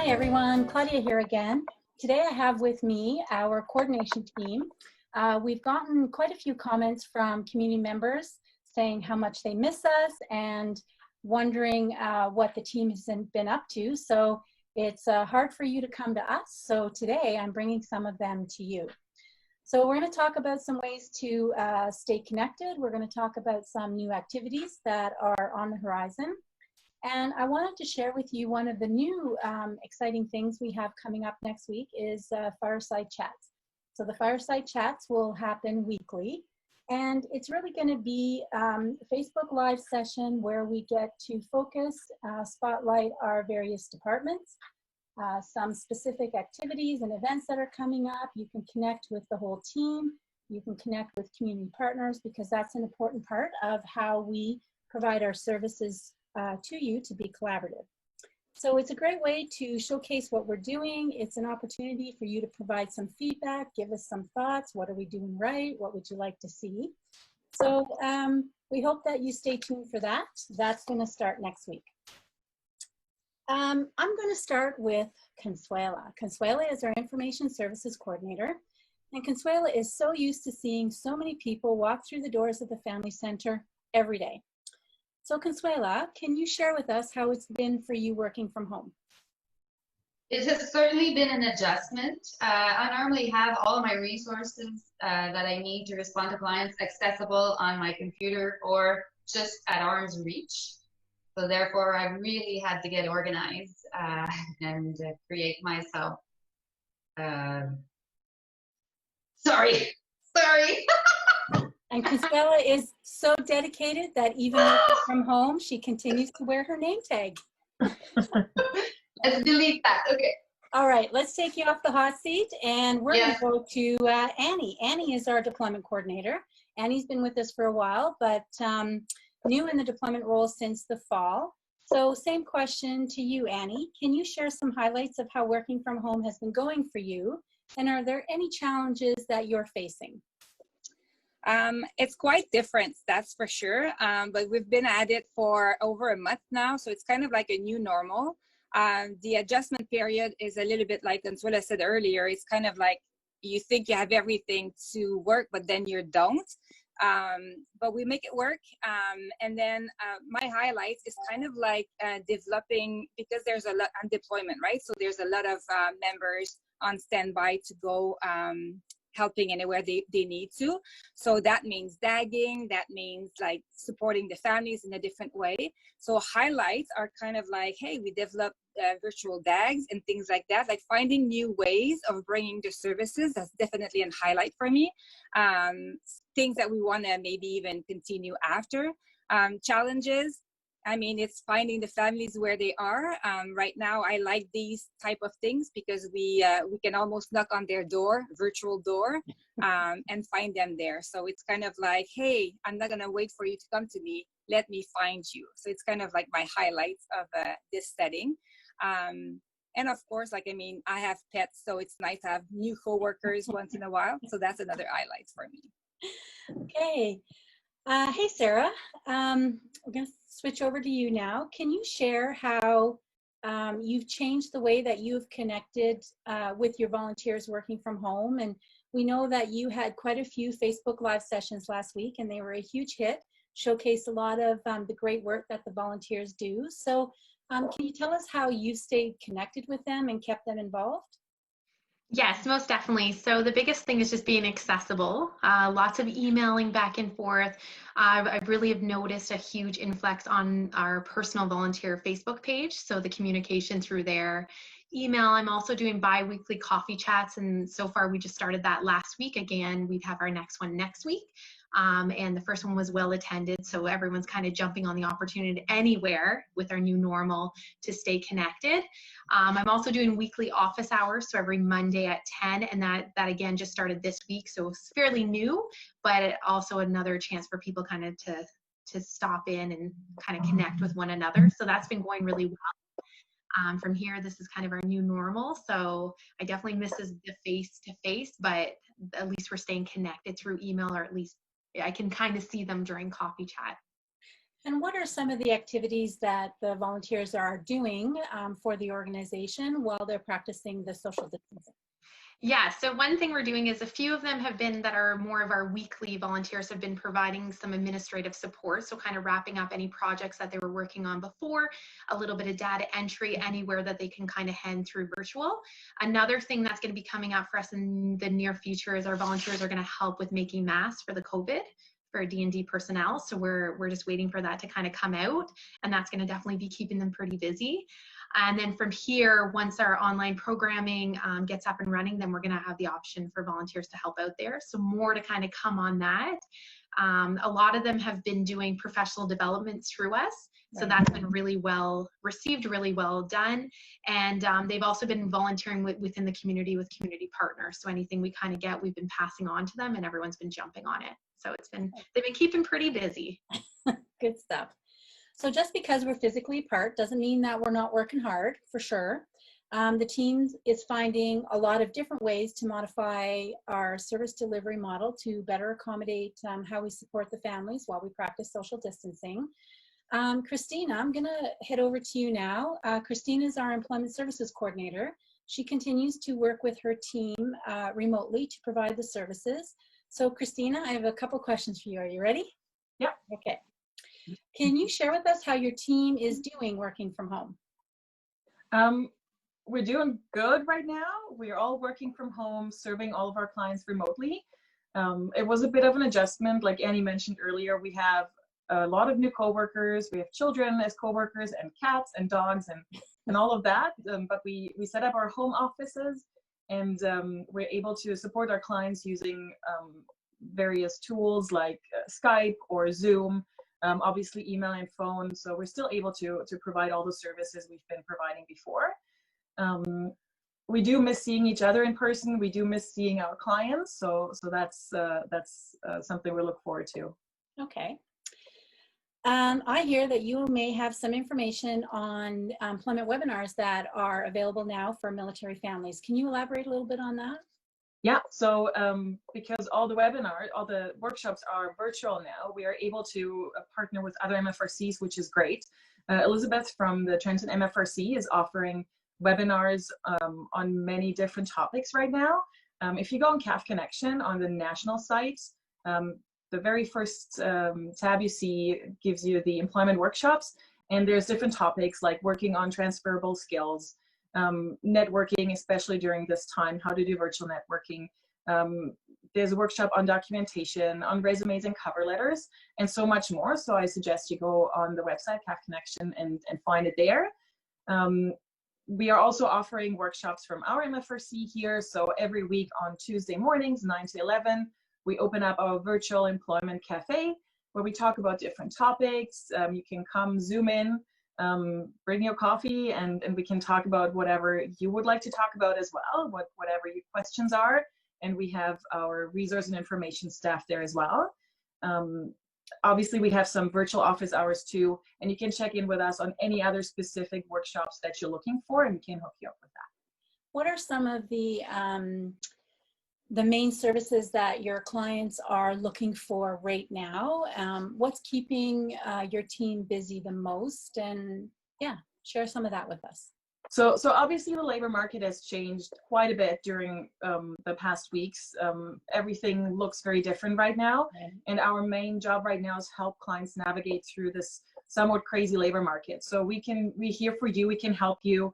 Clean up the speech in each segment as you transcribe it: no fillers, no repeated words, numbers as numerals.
Hi everyone, Claudia here again. Today I have with me our coordination team. We've gotten quite a few comments from community members saying how much they miss us and wondering what the team has been up to. So it's hard for you to come to us. So today I'm bringing some of them to you. So we're going to talk about some ways to stay connected. We're going to talk about some new activities that are on the horizon. And I wanted to share with you one of the new exciting things we have coming up next week is fireside chats. So the fireside chats will happen weekly. And it's really going to be a Facebook Live session where we get to focus, spotlight our various departments, some specific activities and events that are coming up. You can connect with the whole team. You can connect with community partners because that's an important part of how we provide our services to you to be collaborative. So it's a great way to showcase what we're doing. It's an opportunity for you to provide some feedback, give us some thoughts. What are we doing right? What would you like to see? So we hope that you stay tuned for that. That's going to start next week. I'm going to start with Consuela. Consuela is our Information Services Coordinator. And Consuela is so used to seeing so many people walk through the doors of the Family Center every day. So Consuela, can you share with us how it's been for you working from home? It has certainly been an adjustment. I normally have all of my resources that I need to respond to clients accessible on my computer or just at arm's reach. So therefore, I really had to get organized and create myself. Sorry. And Consuela is so dedicated that even working from home, she continues to wear her name tag. Let's delete that. Okay. All right, let's take you off the hot seat, and we're going to go to Annie. Annie is our deployment coordinator. Annie's been with us for a while, but new in the deployment role since the fall. So same question to you, Annie. Can you share some highlights of how working from home has been going for you? And are there any challenges that you're facing? It's quite different, that's for sure. But we've been at it for over a month now, so it's kind of like a new normal. The adjustment period is a little bit like Consuela said earlier. It's kind of like you think you have everything to work, but then you don't. But we make it work. And then my highlights is kind of like developing, because there's a lot on deployment, right? So there's a lot of members on standby to go helping anywhere they need to. So that means dagging, that means like supporting the families in a different way. So highlights are kind of like, hey, we developed virtual dags and things like that, like finding new ways of bringing the services. That's definitely a highlight for me. Things that we want to maybe even continue after. Challenges, I mean, it's finding the families where they are. Right now, I like these type of things because we can almost knock on their door, virtual door, and find them there. So it's kind of like, hey, I'm not gonna wait for you to come to me. Let me find you. So it's kind of like my highlights of this setting. And of course, like, I mean, I have pets, so it's nice to have new coworkers once in a while. So that's another highlight for me. Okay. Hey, Sarah. I'm going to switch over to you now. Can you share how you've changed the way that you've connected with your volunteers working from home? And we know that you had quite a few Facebook Live sessions last week, and they were a huge hit, showcased a lot of the great work that the volunteers do. So can you tell us how you've stayed connected with them and kept them involved? Yes, most definitely. So the biggest thing is just being accessible. Lots of emailing back and forth. I really have noticed a huge influx on our personal volunteer Facebook page. So the communication through there. Email, I'm also doing bi-weekly coffee chats, and so far we just started that last week. Again, we'd have our next one next week. And the first one was well attended, so everyone's kind of jumping on the opportunity anywhere with our new normal to stay connected. I'm also doing weekly office hours, so every Monday at 10, and that again just started this week, so it's fairly new, but also another chance for people kind of to stop in and kind of connect with one another. So that's been going really well. From here, this is kind of our new normal, so I definitely miss the face-to-face, but at least we're staying connected through email, or at least I can kind of see them during coffee chat. And what are some of the activities that the volunteers are doing for the organization while they're practicing the social distancing? Yeah, so one thing we're doing is a few of them have been that are more of our weekly volunteers have been providing some administrative support. So kind of wrapping up any projects that they were working on before, a little bit of data entry anywhere that they can kind of hand through virtual. Another thing that's going to be coming up for us in the near future is our volunteers are going to help with making masks for the COVID for D&D personnel. So we're just waiting for that to kind of come out, and that's going to definitely be keeping them pretty busy. And then from here, once our online programming gets up and running, then we're going to have the option for volunteers to help out there. So more to kind of come on that. A lot of them have been doing professional development through us. So that's been really well received, really well done. And they've also been volunteering within the community with community partners. So anything we kind of get, we've been passing on to them, and everyone's been jumping on it. So they've been keeping pretty busy. Good stuff. So just because we're physically apart doesn't mean that we're not working hard, for sure. The team is finding a lot of different ways to modify our service delivery model to better accommodate how we support the families while we practice social distancing. Christina, I'm going to head over to you now. Christina is our Employment Services Coordinator. She continues to work with her team remotely to provide the services. So Christina, I have a couple questions for you. Are you ready? Yeah. Okay. Can you share with us how your team is doing working from home? We're doing good right now. We're all working from home, serving all of our clients remotely. It was a bit of an adjustment. Like Annie mentioned earlier, we have a lot of new coworkers. We have children as coworkers and cats and dogs and all of that. But we set up our home offices, and we're able to support our clients using various tools like Skype or Zoom. Obviously email and phone, so we're still able to provide all the services we've been providing before. We do miss seeing each other in person. We do miss seeing our clients, so that's something we look forward to. Okay. I hear that you may have some information on employment webinars that are available now for military families. Can you elaborate a little bit on that? Yeah, so because all the workshops are virtual now, we are able to partner with other MFRCs, which is great. Elizabeth from the Trenton MFRC is offering webinars on many different topics right now. If you go on CAF Connection on the national site, the very first tab you see gives you the employment workshops, and there's different topics like working on transferable skills, networking, especially during this time, how to do virtual networking. There's a workshop on documentation, on resumes and cover letters, and so much more. So I suggest you go on the website, CAF Connection, and find it there. We are also offering workshops from our MFRC here. So every week on Tuesday mornings, 9 to 11, we open up our virtual employment cafe where we talk about different topics. You can come Zoom in, bring your coffee, and we can talk about whatever you would like to talk about as well, whatever your questions are. And we have our resource and information staff there as well. Obviously, we have some virtual office hours too, and you can check in with us on any other specific workshops that you're looking for, and we can hook you up with that. What are some of the main services that your clients are looking for right now? What's keeping your team busy the most? And yeah, share some of that with us. So obviously the labor market has changed quite a bit during the past weeks. Everything looks very different right now. Okay. And our main job right now is help clients navigate through this somewhat crazy labor market. So we're here for you. We can help you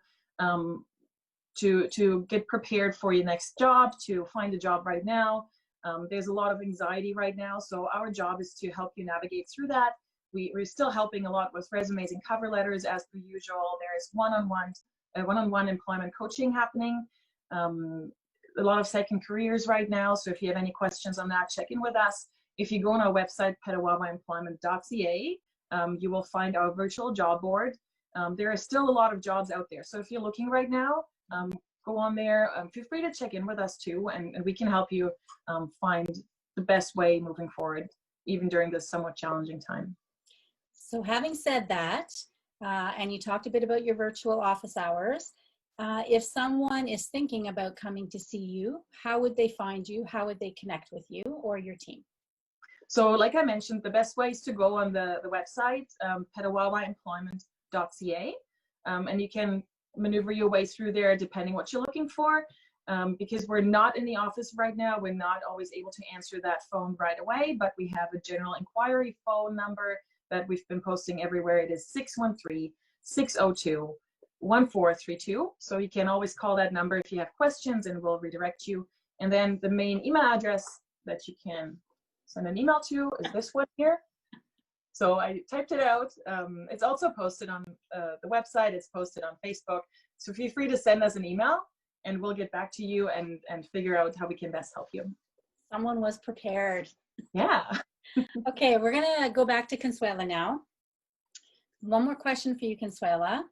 to get prepared for your next job, to find a job right now. There's a lot of anxiety right now. So our job is to help you navigate through that. We're still helping a lot with resumes and cover letters as per usual. There's one-on-one employment coaching happening. A lot of second careers right now. So if you have any questions on that, check in with us. If you go on our website, petawawaemployment.ca, you will find our virtual job board. There are still a lot of jobs out there. So if you're looking right now, go on there. Feel free to check in with us too, and we can help you find the best way moving forward, even during this somewhat challenging time. So having said that, and you talked a bit about your virtual office hours, if someone is thinking about coming to see you, how would they find you? How would they connect with you or your team? So like I mentioned, the best way is to go on the website, petawawaemployment.ca, and you can maneuver your way through there depending what you're looking for. Because we're not in the office right now, we're not always able to answer that phone right away, but we have a general inquiry phone number that we've been posting everywhere. It is 613-602-1432. So you can always call that number if you have questions and we'll redirect you. And then the main email address that you can send an email to is this one here. So I typed it out. It's also posted on the website. It's posted on Facebook. So feel free to send us an email and we'll get back to you and figure out how we can best help you. Someone was prepared. Yeah. Okay, we're gonna go back to Consuela now. One more question for you, Consuela.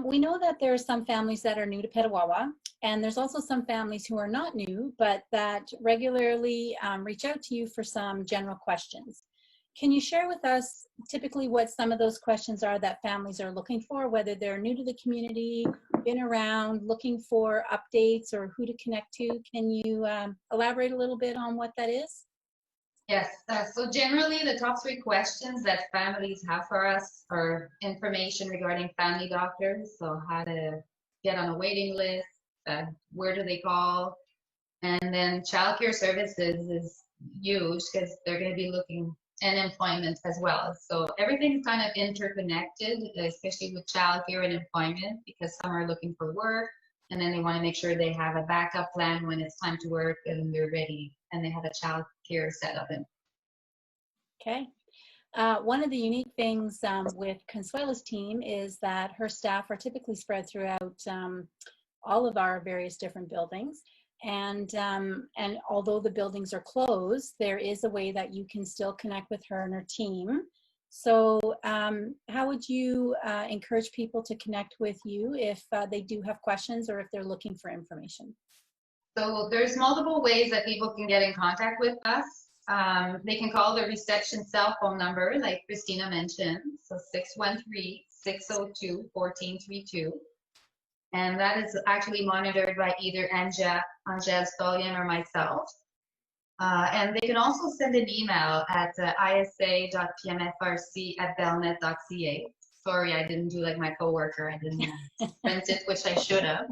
We know that there are some families that are new to Petawawa, and there's also some families who are not new, but that regularly reach out to you for some general questions. Can you share with us typically what some of those questions are that families are looking for, whether they're new to the community, been around, looking for updates or who to connect to? Can you elaborate a little bit on what that is? Yes, so generally the top 3 questions that families have for us are information regarding family doctors, so how to get on a waiting list, where do they call, and then childcare services is huge because they're going to be looking, and employment as well. So everything's kind of interconnected, especially with childcare and employment, because some are looking for work and then they want to make sure they have a backup plan when it's time to work and they're ready and they have a childcare set up. Okay. One of the unique things with Consuela's team is that her staff are typically spread throughout all of our various different buildings. And although the buildings are closed, there is a way that you can still connect with her and her team. So how would you encourage people to connect with you if they do have questions or if they're looking for information? So there's multiple ways that people can get in contact with us. They can call the reception cell phone number, like Christina mentioned, so 613-602-1432. And that is actually monitored by either Angel Stolian or myself. And they can also send an email at isa.pmfrc@belnet.ca. Sorry, I didn't do like my coworker. I didn't print it, which I should have.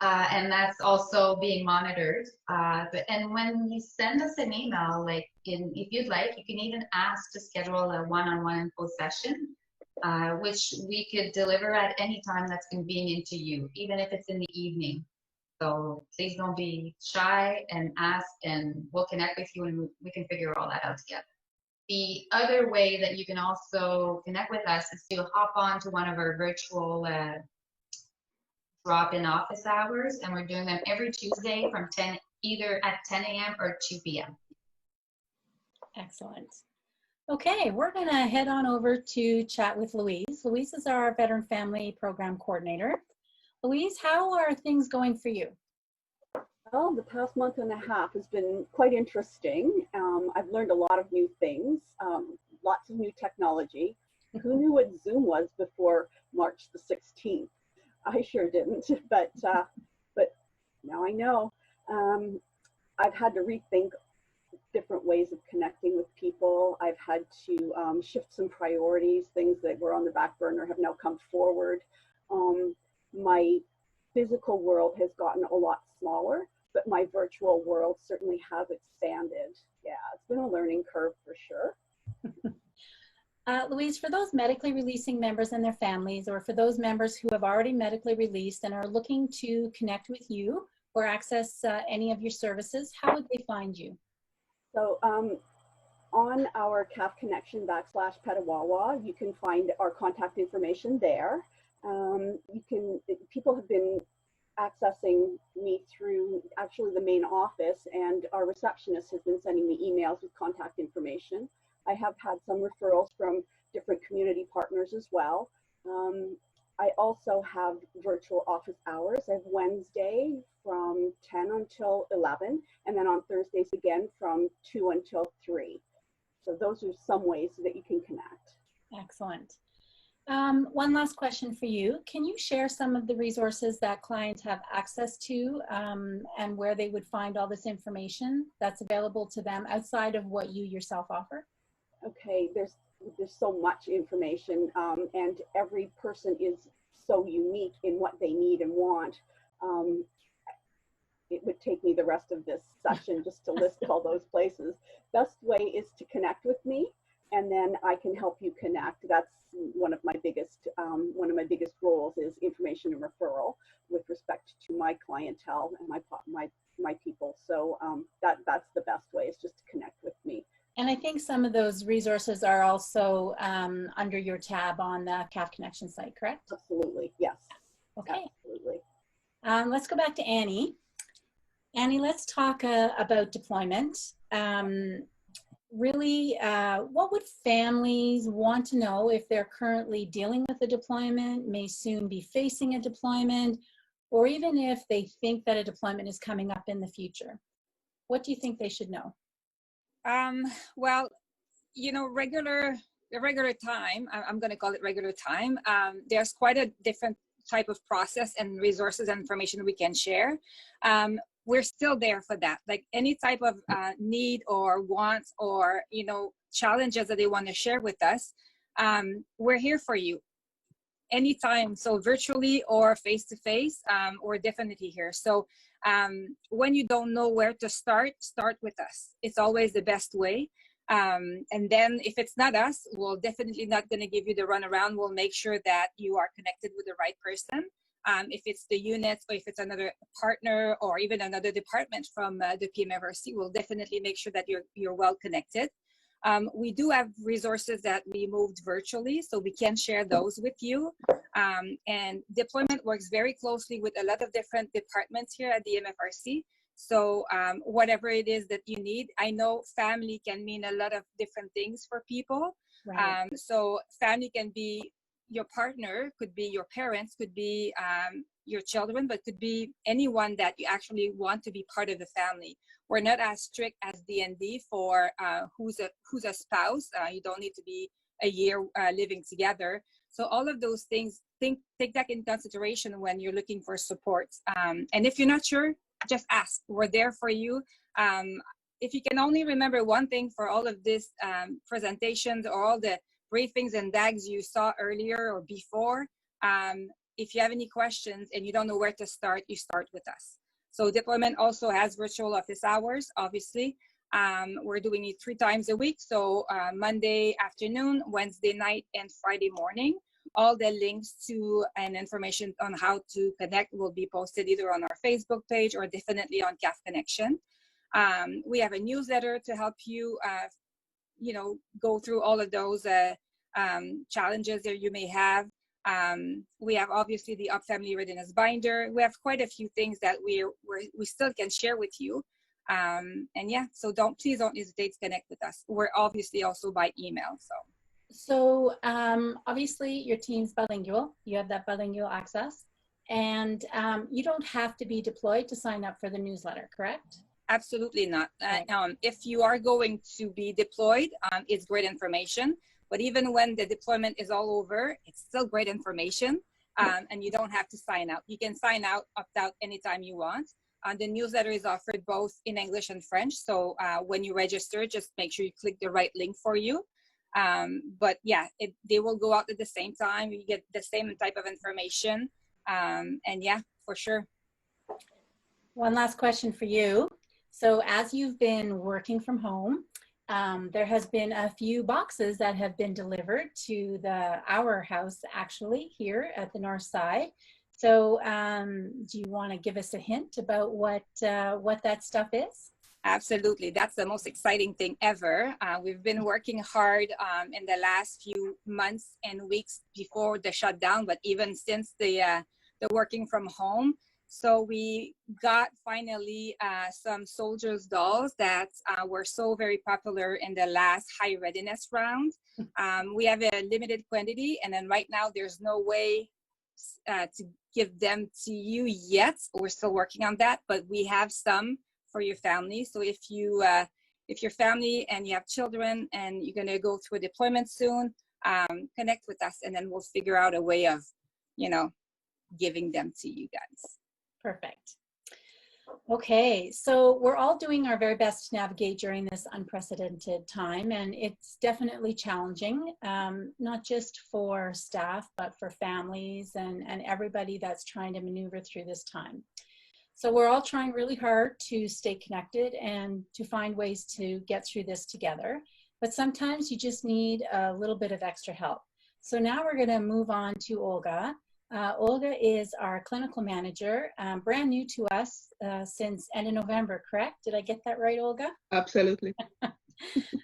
And that's also being monitored. And when you send us an email, like if you'd like, you can even ask to schedule a one-on-one info session, which we could deliver at any time that's convenient to you, even if it's in the evening. So please don't be shy and ask, and we'll connect with you and we can figure all that out together. The other way that you can also connect with us is to hop on to one of our virtual drop-in office hours, and we're doing them every Tuesday from either at 10 a.m. or 2 p.m. Excellent. Okay, we're going to head on over to chat with Louise. Louise is our Veteran Family Program Coordinator. Louise, how are things going for you? Well, the past month and a half has been quite interesting. I've learned a lot of new things, lots of new technology. Who knew what Zoom was before March the 16th? I sure didn't, but now I know. I've had to rethink different ways of connecting with people. I've had to shift some priorities. Things that were on the back burner have now come forward. My physical world has gotten a lot smaller, but my virtual world certainly has expanded. Yeah, it's been a learning curve for sure. Louise, for those medically releasing members and their families, or for those members who have already medically released and are looking to connect with you or access any of your services, how would they find you? So on our CAF Connection /Petawawa, you can find our contact information there. People have been accessing me through actually the main office, and our receptionist has been sending me emails with contact information. I have had some referrals from different community partners as well. I also have virtual office hours. I have Wednesday from 10 until 11, and then on Thursdays again from 2 until 3. So those are some ways that you can connect. Excellent. One last question for you. Can you share some of the resources that clients have access to and where they would find all this information that's available to them outside of what you yourself offer? Okay, there's so much information, and every person is so unique in what they need and want. It would take me the rest of this session just to list all those places. Best way is to connect with me, and then I can help you connect. That's one of my biggest roles is information and referral with respect to my clientele and my people. So that's the best way, is just to connect with me. And I think some of those resources are also under your tab on the CAF Connection site, correct? Absolutely, yes. Okay. Absolutely. Let's go back to Annie. Annie, let's talk about deployment. Really, what would families want to know if they're currently dealing with a deployment, may soon be facing a deployment, or even if they think that a deployment is coming up in the future? What do you think they should know? Well, you know, regular time, I'm going to call it regular time. There's quite a different type of process and resources and information we can share. We're still there for that. Like any type of need or wants or, you know, challenges that they want to share with us, we're here for you anytime. So virtually or face-to-face, we're definitely here. So when you don't know where to start with us. It's always the best way. And then if it's not us, we'll definitely not going to give you the runaround. We'll make sure that you are connected with the right person. If it's the units or if it's another partner or even another department from the PMFRC, we'll definitely make sure that you're well connected. We do have resources that we moved virtually, so we can share those with you. And deployment works very closely with a lot of different departments here at the MFRC. So whatever it is that you need, I know family can mean a lot of different things for people. Right. So family can be your partner, could be your parents, could be your children, but could be anyone that you actually want to be part of the family. We're not as strict as DND for who's a spouse. You don't need to be a year living together. So all of those things, take that in consideration when you're looking for support. And if you're not sure, just ask. We're there for you. If you can only remember one thing for all of this presentations or all the briefings and DAGs you saw earlier or before, if you have any questions and you don't know where to start, you start with us. So deployment also has virtual office hours, obviously. We're doing it 3 times a week. So Monday afternoon, Wednesday night, and Friday morning. All the links to and information on how to connect will be posted either on our Facebook page or definitely on CAF Connection. We have a newsletter to help you, you know, go through all of those challenges that you may have. We have obviously the Up Family Readiness Binder. We have quite a few things that we still can share with you. And yeah, so please don't hesitate to connect with us. We're obviously also by email. So obviously your team's bilingual. You have that bilingual access, and you don't have to be deployed to sign up for the newsletter, correct? Absolutely not. If you are going to be deployed, it's great information. But even when the deployment is all over, it's still great information, and you don't have to sign out. You can sign out, opt out anytime you want. The newsletter is offered both in English and French. So when you register, just make sure you click the right link for you. But yeah, they will go out at the same time. You get the same type of information. And yeah, for sure. One last question for you. So as you've been working from home, there has been a few boxes that have been delivered to our house actually here at the north side. So do you want to give us a hint about what that stuff is? Absolutely. That's the most exciting thing ever. We've been working hard in the last few months and weeks before the shutdown, but even since the working from home. So we got finally some soldiers dolls that were so very popular in the last high readiness round. We have a limited quantity, and then right now there's no way to give them to you yet. We're still working on that, but we have some for your family. So if you're family and you have children and you're going to go through a deployment soon, connect with us, and then we'll figure out a way of, you know, giving them to you guys. Perfect. Okay, so we're all doing our very best to navigate during this unprecedented time, and it's definitely challenging, not just for staff, but for families and everybody that's trying to maneuver through this time. So we're all trying really hard to stay connected and to find ways to get through this together, but sometimes you just need a little bit of extra help. So now we're going to move on to Olga. Olga is our clinical manager, brand new to us since end of November, correct? Did I get that right, Olga? Absolutely.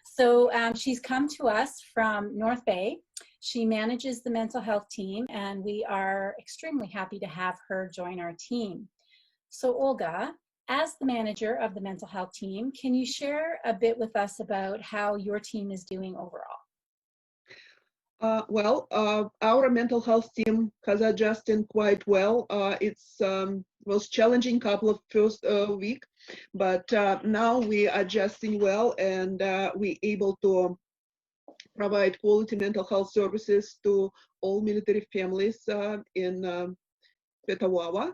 So she's come to us from North Bay. She manages the mental health team, and we are extremely happy to have her join our team. So Olga, as the manager of the mental health team, can you share a bit with us about how your team is doing overall? Our mental health team has adjusted quite well. It's was challenging couple of first week, but now we are adjusting well, and we able to provide quality mental health services to all military families in Petawawa.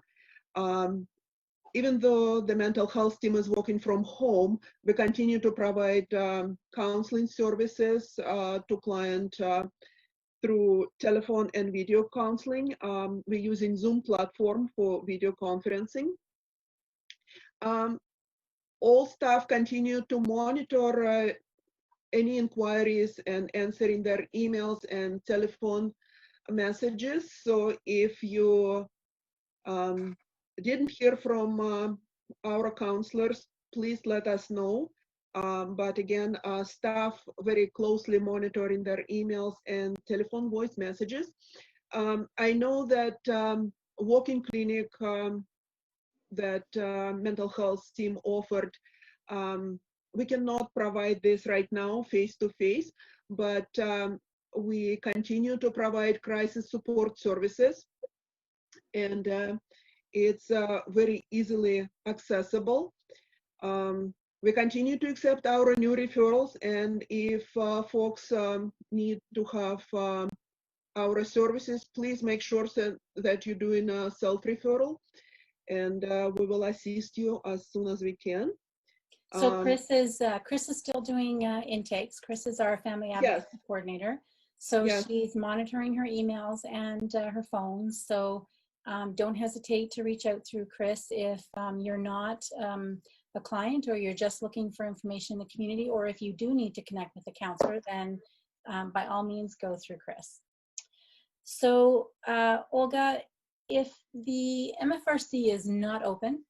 Even though the mental health team is working from home, we continue to provide counseling services to client through telephone and video counseling. We're using Zoom platform for video conferencing. All staff continue to monitor any inquiries and answering their emails and telephone messages. So if you didn't hear from our counselors, please let us know. But again, staff very closely monitoring their emails and telephone voice messages. I know that walk-in clinic that mental health team offered, we cannot provide this right now face-to-face, but we continue to provide crisis support services, and it's very easily accessible. We continue to accept our new referrals, and if folks need to have our services, please make sure that you're doing a self-referral, and we will assist you as soon as we can. So Chris is still doing intakes. Chris is our family advocacy coordinator. So she's monitoring her emails and her phones. So don't hesitate to reach out through Chris if you're not a client, or you're just looking for information in the community, or if you do need to connect with a counselor, then by all means go through Chris. So Olga, if the MFRC is not open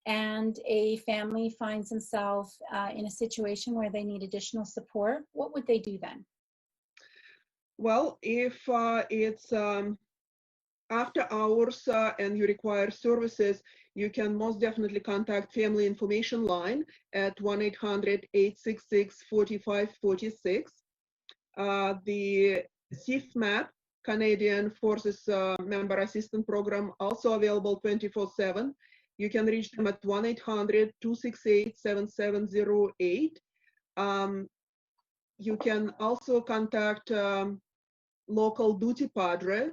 and a family finds themselves in a situation where they need additional support, what would they do then? Well, if it's after hours and you require services, you can most definitely contact Family Information Line at 1-800-866-4546. The CFMAP, Canadian Forces Member Assistance Program, also available 24/7. You can reach them at 1-800-268-7708. You can also contact local duty padre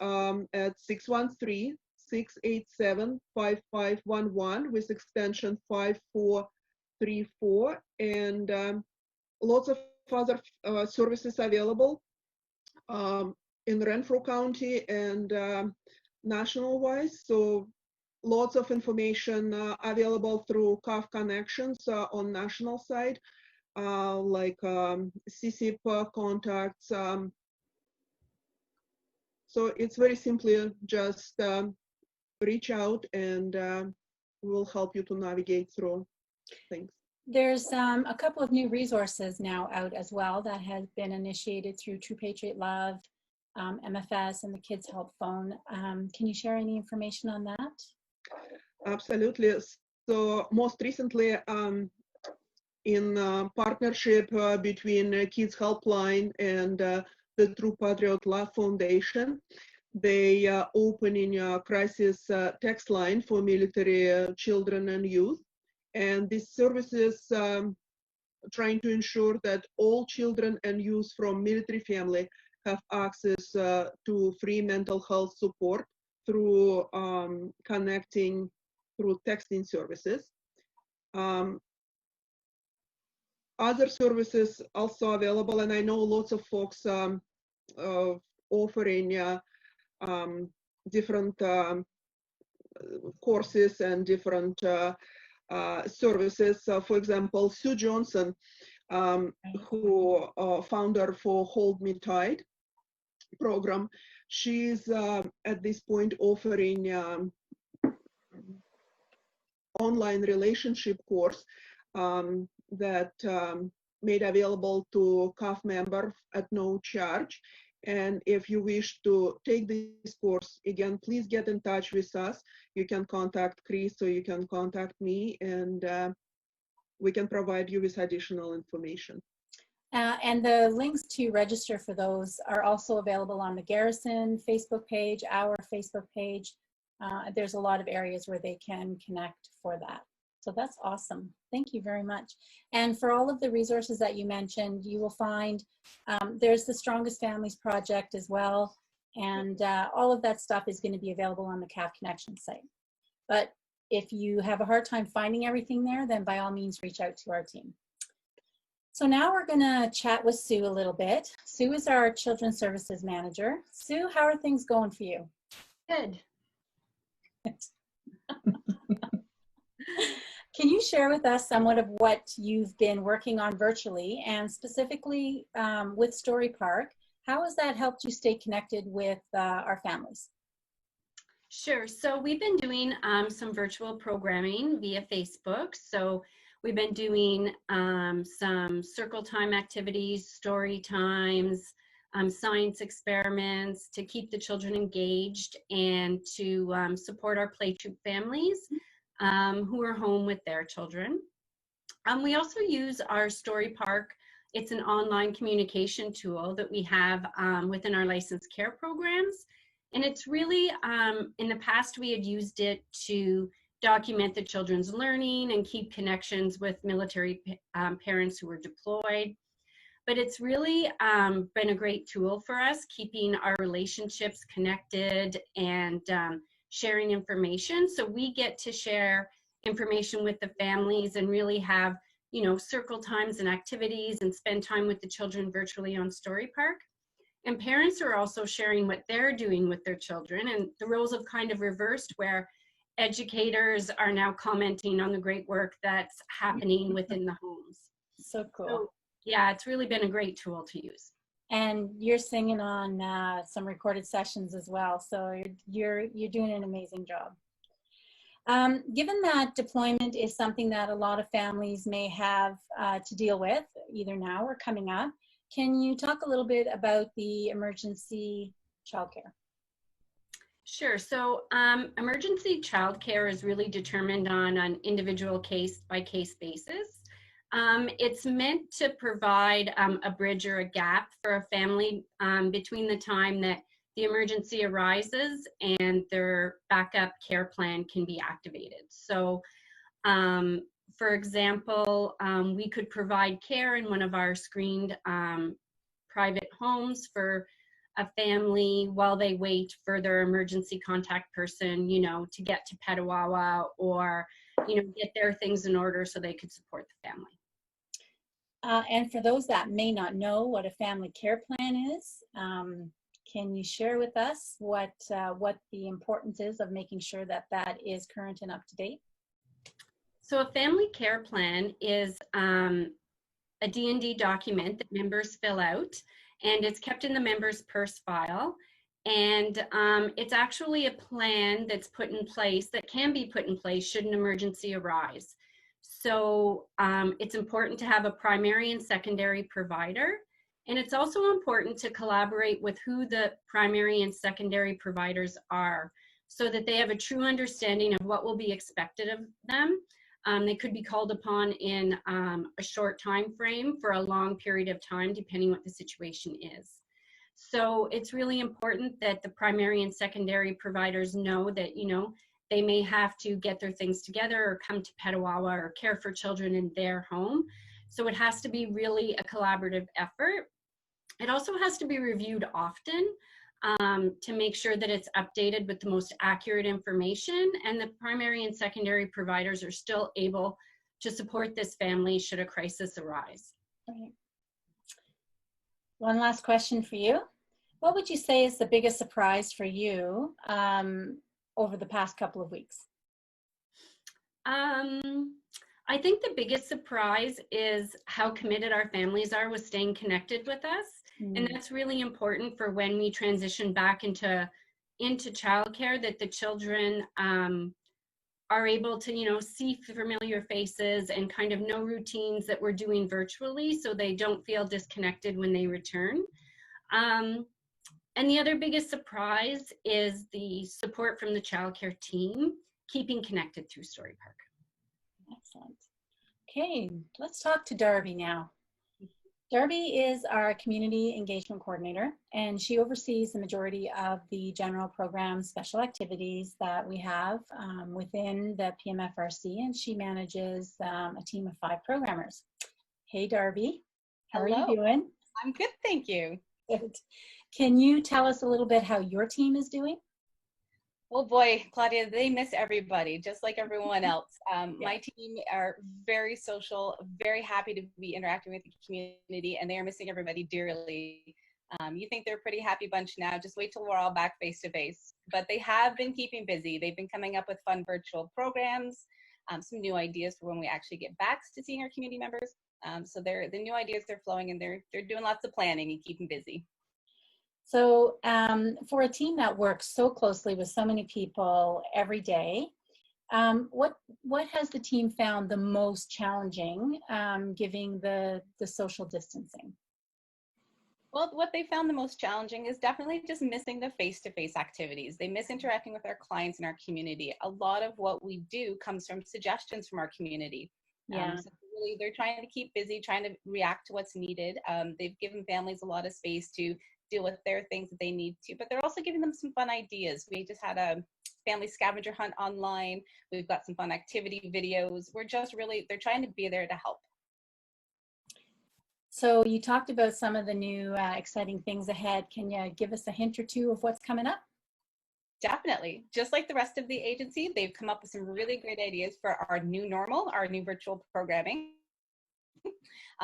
at 613-687-5511 with extension 5434, and lots of other services available in Renfrew County and national-wise. So lots of information available through CAF Connections on national side, like CCIP contacts. So it's very simply just reach out, and we'll help you to navigate through things. There's a couple of new resources now out as well that has been initiated through True Patriot Love, MFS, and the Kids Help Phone. Can you share any information on that? Absolutely. So most recently, in partnership between Kids Helpline and the True Patriot Love Foundation, they are opening a crisis text line for military children and youth. And this service is trying to ensure that all children and youth from military family have access to free mental health support through connecting through texting services. Other services also available, and I know lots of folks offering different courses and different services. For example, Sue Johnson, who founder for Hold Me Tight program, she's at this point offering online relationship course that made available to CAF member at no charge. And if you wish to take this course, again, please get in touch with us. You can contact Chris or you can contact me, and we can provide you with additional information. And the links to register for those are also available on the Garrison Facebook page, our Facebook page. There's a lot of areas where they can connect for that. So that's awesome. Thank you very much. And for all of the resources that you mentioned, you will find there's the Strongest Families Project as well. And all of that stuff is going to be available on the CAF Connection site. But if you have a hard time finding everything there, then by all means, reach out to our team. So now we're going to chat with Sue a little bit. Sue is our Children's Services Manager. Sue, how are things going for you? Good. Can you share with us somewhat of what you've been working on virtually, and specifically with Story Park? How has that helped you stay connected with our families? Sure. So we've been doing some virtual programming via Facebook. So we've been doing some circle time activities, story times, science experiments to keep the children engaged and to support our play troop families who are home with their children. We also use our Story Park. It's an online communication tool that we have within our licensed care programs. And it's really, in the past, we had used it to document the children's learning and keep connections with military parents who were deployed. But it's really been a great tool for us, keeping our relationships connected and sharing information. So we get to share information with the families and really have, you know, circle times and activities and spend time with the children virtually on Story Park. And parents are also sharing what they're doing with their children, and the roles have kind of reversed, where educators are now commenting on the great work that's happening within the homes. So cool. So, yeah, it's really been a great tool to use. And you're singing on some recorded sessions as well, so you're doing an amazing job. Given that deployment is something that a lot of families may have to deal with, either now or coming up, can you talk a little bit about the emergency childcare? Sure. So emergency childcare is really determined on an individual case-by-case basis. It's meant to provide a bridge or a gap for a family between the time that the emergency arises and their backup care plan can be activated. So, for example, we could provide care in one of our screened private homes for a family while they wait for their emergency contact person, you know, to get to Petawawa or, you know, get their things in order so they could support the family. And for those that may not know what a family care plan is, can you share with us what the importance is of making sure that that is current and up to date? So a family care plan is a D&D document that members fill out, and it's kept in the member's purse file. And it's actually a plan that's put in place, that can be put in place should an emergency arise. So it's important to have a primary and secondary provider. And it's also important to collaborate with who the primary and secondary providers are so that they have a true understanding of what will be expected of them. They could be called upon in a short time frame for a long period of time, depending what the situation is. So it's really important that the primary and secondary providers know that, you know, they may have to get their things together or come to Petawawa or care for children in their home. So it has to be really a collaborative effort. It also has to be reviewed often to make sure that it's updated with the most accurate information, and the primary and secondary providers are still able to support this family should a crisis arise. Right. One last question for you. What would you say is the biggest surprise for you over the past couple of weeks? I think the biggest surprise is how committed our families are with staying connected with us. And that's really important for when we transition back into childcare, that the children are able to, you know, see familiar faces and kind of know routines that we're doing virtually, so they don't feel disconnected when they return. And the other biggest surprise is the support from the childcare team, keeping connected through Story Park. Excellent. Okay, let's talk to Darby now. Darby is our community engagement coordinator, and she oversees the majority of the general program special activities that we have within the PMFRC, and she manages a team of 5 programmers. Hey, Darby, how are you doing? I'm good, thank you. Good. Can you tell us a little bit how your team is doing? Oh boy, Claudia, they miss everybody, just like everyone else. My team are very social, very happy to be interacting with the community, and they are missing everybody dearly. You think they're a pretty happy bunch now, just wait till we're all back face to face. But they have been keeping busy. They've been coming up with fun virtual programs, some new ideas for when we actually get back to seeing our community members. So the new ideas are flowing, and they're doing lots of planning and keeping busy. So for a team that works so closely with so many people every day, what has the team found the most challenging, given the social distancing? Well, what they found the most challenging is definitely just missing the face-to-face activities. They miss interacting with our clients and our community. A lot of what we do comes from suggestions from our community. Yeah. So really, they're trying to keep busy, trying to react to what's needed. They've given families a lot of space to deal with their things that they need to, but they're also giving them some fun ideas. We just had a family scavenger hunt online. We've got some fun activity videos. We're just really, they're trying to be there to help. So you talked about some of the new exciting things ahead. Can you give us a hint or two of what's coming up? Definitely. Just like the rest of the agency, they've come up with some really great ideas for our new normal, our new virtual programming.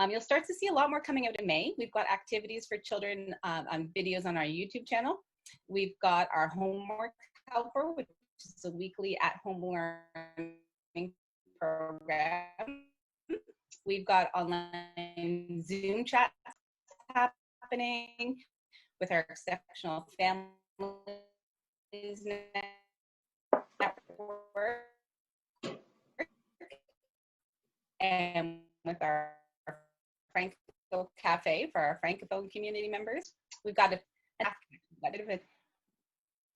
You'll start to see a lot more coming out in May. We've got activities for children on videos on our YouTube channel. We've got our homework helper, which is a weekly at-home learning program. We've got online Zoom chats happening with our exceptional families network, and with our Franco Cafe for our Francophone community members. We've got a bit of it.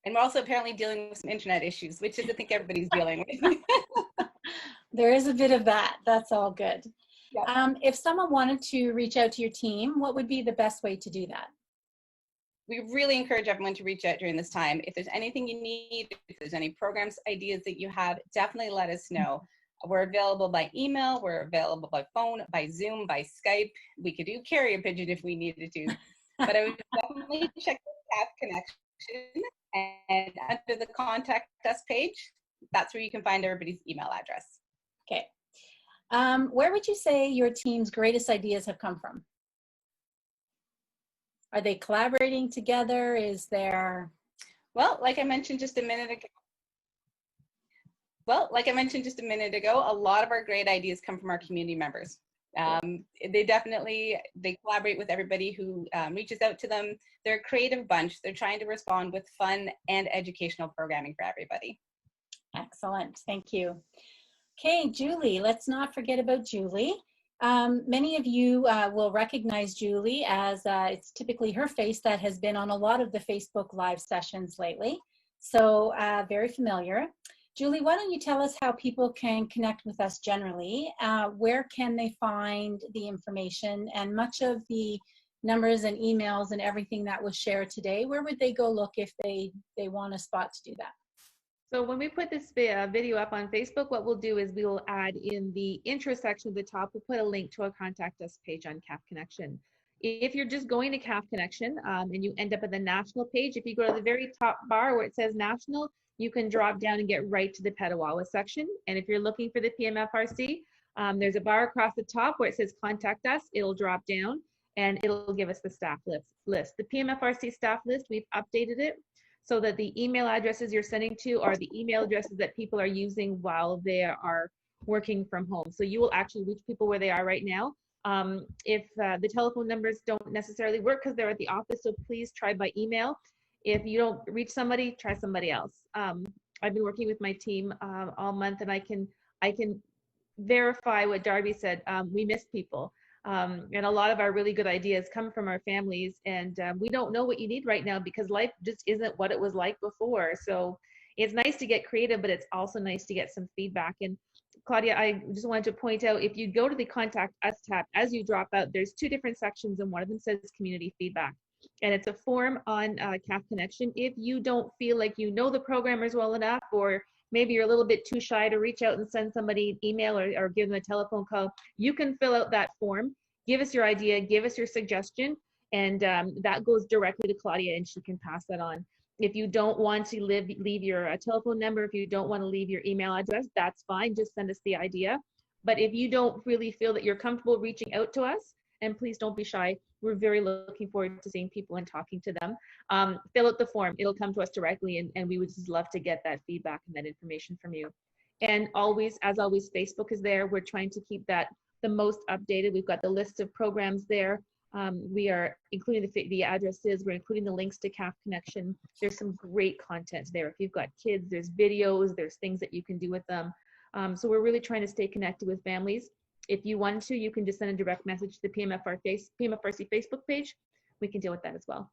And we're also apparently dealing with some internet issues, which is I think everybody's dealing with. There is a bit of that. That's all good. Yep. If someone wanted to reach out to your team, what would be the best way to do that? We really encourage everyone to reach out during this time. If there's anything you need, if there's any programs, ideas that you have, definitely let us know. We're available by email, we're available by phone, by Zoom, by Skype. We could do carrier pigeon if we needed to. But I would definitely check the staff connection, and under the contact us page, that's where you can find everybody's email address. Okay. Where would you say your team's greatest ideas have come from? Are they collaborating together? Is there... Well, like I mentioned just a minute ago, a lot of our great ideas come from our community members. They collaborate with everybody who reaches out to them. They're a creative bunch. They're trying to respond with fun and educational programming for everybody. Excellent, thank you. Okay, Julie, let's not forget about Julie. Many of you will recognize Julie as it's typically her face that has been on a lot of the Facebook Live sessions lately. So very familiar. Julie, why don't you tell us how people can connect with us generally? Where can they find the information, and much of the numbers and emails and everything that was shared today, where would they go look if they want a spot to do that? So when we put this video up on Facebook, what we'll do is we will add in the intro section at the top, we'll put a link to a contact us page on CAF Connection. If you're just going to CAF Connection and you end up at the national page, if you go to the very top bar where it says national, you can drop down and get right to the Petawawa section. And if you're looking for the PMFRC, there's a bar across the top where it says contact us. It'll drop down and it'll give us the staff list. The PMFRC staff list, we've updated it so that the email addresses you're sending to are the email addresses that people are using while they are working from home. So you will actually reach people where they are right now. If the telephone numbers don't necessarily work because they're at the office, so please try by email. If you don't reach somebody, try somebody else. I've been working with my team all month, and I can verify what Darby said. We miss people. And a lot of our really good ideas come from our families, and we don't know what you need right now because life just isn't what it was like before. So it's nice to get creative, but it's also nice to get some feedback. And Claudia, I just wanted to point out, if you go to the Contact Us tab, as you drop out, there's 2 different sections, and one of them says Community Feedback. And it's a form on CAF Connection. If you don't feel like you know the programmers well enough, or maybe you're a little bit too shy to reach out and send somebody an email or give them a telephone call, you can fill out that form, give us your idea, give us your suggestion, and that goes directly to Claudia and she can pass that on. If you don't want to leave your telephone number, if you don't want to leave your email address, that's fine, just send us the idea. But if you don't really feel that you're comfortable reaching out to us, and please don't be shy, we're very looking forward to seeing people and talking to them. Fill out the form, it'll come to us directly, and we would just love to get that feedback and that information from you. And always, as always, Facebook is there. We're trying to keep that the most updated. We've got the list of programs there. We are including the addresses, we're including the links to CAF Connection. There's some great content there. If you've got kids, there's videos, there's things that you can do with them. So we're really trying to stay connected with families. If you want to, you can just send a direct message to the PMFRC Facebook page. We can deal with that as well.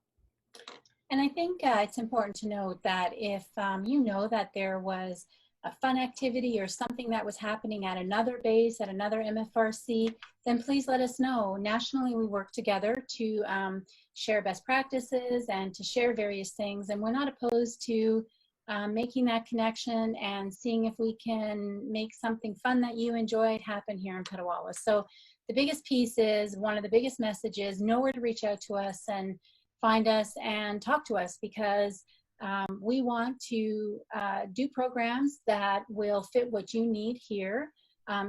And I think it's important to note that if you know that there was a fun activity or something that was happening at another base, at another MFRC, then please let us know. Nationally, we work together to share best practices and to share various things. And we're not opposed to making that connection and seeing if we can make something fun that you enjoyed happen here in Petawawa. So the biggest piece is, one of the biggest messages, know where to reach out to us and find us and talk to us, because we want to do programs that will fit what you need here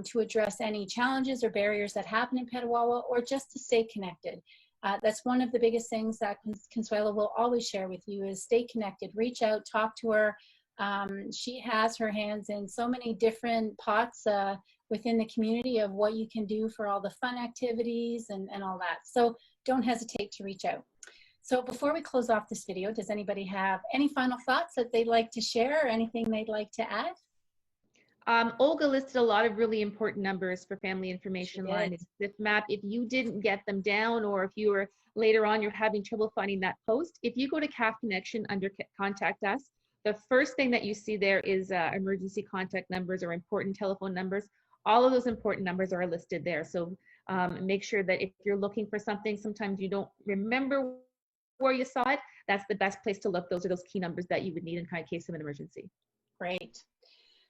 to address any challenges or barriers that happen in Petawawa, or just to stay connected. That's one of the biggest things that Consuelo will always share with you, is stay connected, reach out, talk to her. She has her hands in so many different pots within the community of what you can do for all the fun activities and all that. So don't hesitate to reach out. So before we close off this video, does anybody have any final thoughts that they'd like to share, or anything they'd like to add? Olga listed a lot of really important numbers for Family Information Line. If map, if you didn't get them down, or if you were later on, you're having trouble finding that post, if you go to CAF Connection under Contact Us, the first thing that you see there is emergency contact numbers or important telephone numbers. All of those important numbers are listed there. So make sure that if you're looking for something, sometimes you don't remember where you saw it, that's the best place to look. Those are those key numbers that you would need in case of an emergency. Great.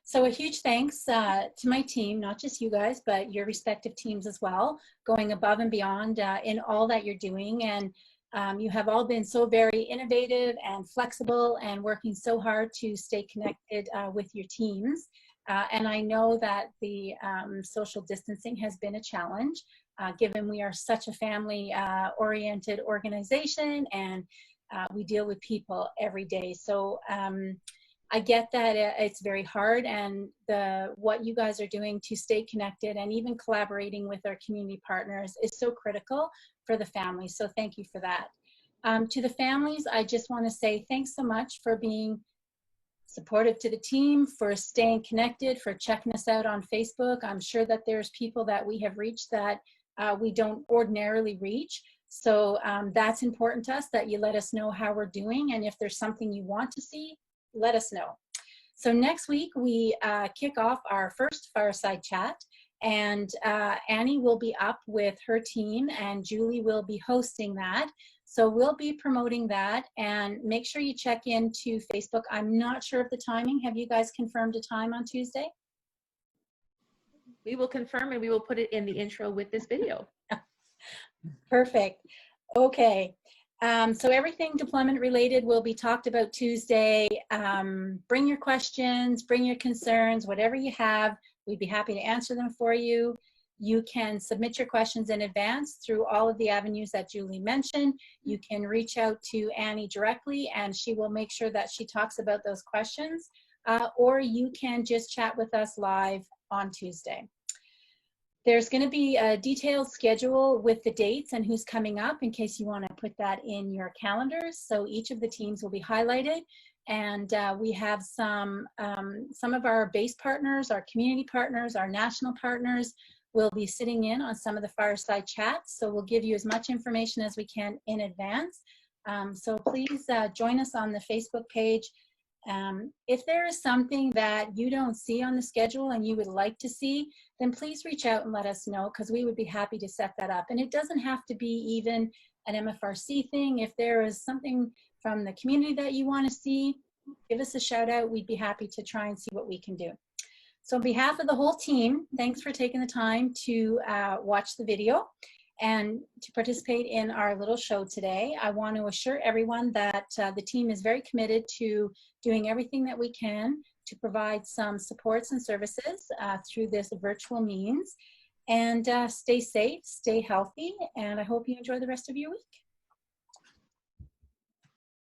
So a huge thanks to my team, not just you guys, but your respective teams as well, going above and beyond in all that you're doing. And you have all been so very innovative and flexible and working so hard to stay connected with your teams. And I know that the social distancing has been a challenge, given we are such a family-oriented organization, and we deal with people every day. So I get that it's very hard, and what you guys are doing to stay connected and even collaborating with our community partners is so critical for the families. So thank you for that. To the families, I just want to say thanks so much for being supportive to the team, for staying connected, for checking us out on Facebook. I'm sure that there's people that we have reached that we don't ordinarily reach. So that's important to us, that you let us know how we're doing, and if there's something you want to see, let us know. So next week we kick off our first fireside chat, and Annie will be up with her team, and Julie will be hosting that. So we'll be promoting that, and make sure you check into Facebook. I'm not sure of the timing. Have you guys confirmed a time on Tuesday? We will confirm, and we will put it in the intro with this video. Perfect. Okay. So everything deployment related will be talked about Tuesday. Bring your questions, bring your concerns, whatever you have. We'd be happy to answer them for you. You can submit your questions in advance through all of the avenues that Julie mentioned. You can reach out to Annie directly and she will make sure that she talks about those questions. Or you can just chat with us live on Tuesday. There's going to be a detailed schedule with the dates and who's coming up in case you want to put that in your calendars. So each of the teams will be highlighted. And we have some of our base partners, our community partners, our national partners will be sitting in on some of the fireside chats. So we'll give you as much information as we can in advance. So please join us on the Facebook page. If there is something that you don't see on the schedule and you would like to see, then please reach out and let us know because we would be happy to set that up. And it doesn't have to be even an MFRC thing. If there is something from the community that you want to see, give us a shout out. We'd be happy to try and see what we can do. So on behalf of the whole team, thanks for taking the time to watch the video and to participate in our little show today. I want to assure everyone that the team is very committed to doing everything that we can to provide some supports and services through this virtual means. And stay safe, stay healthy, and I hope you enjoy the rest of your week.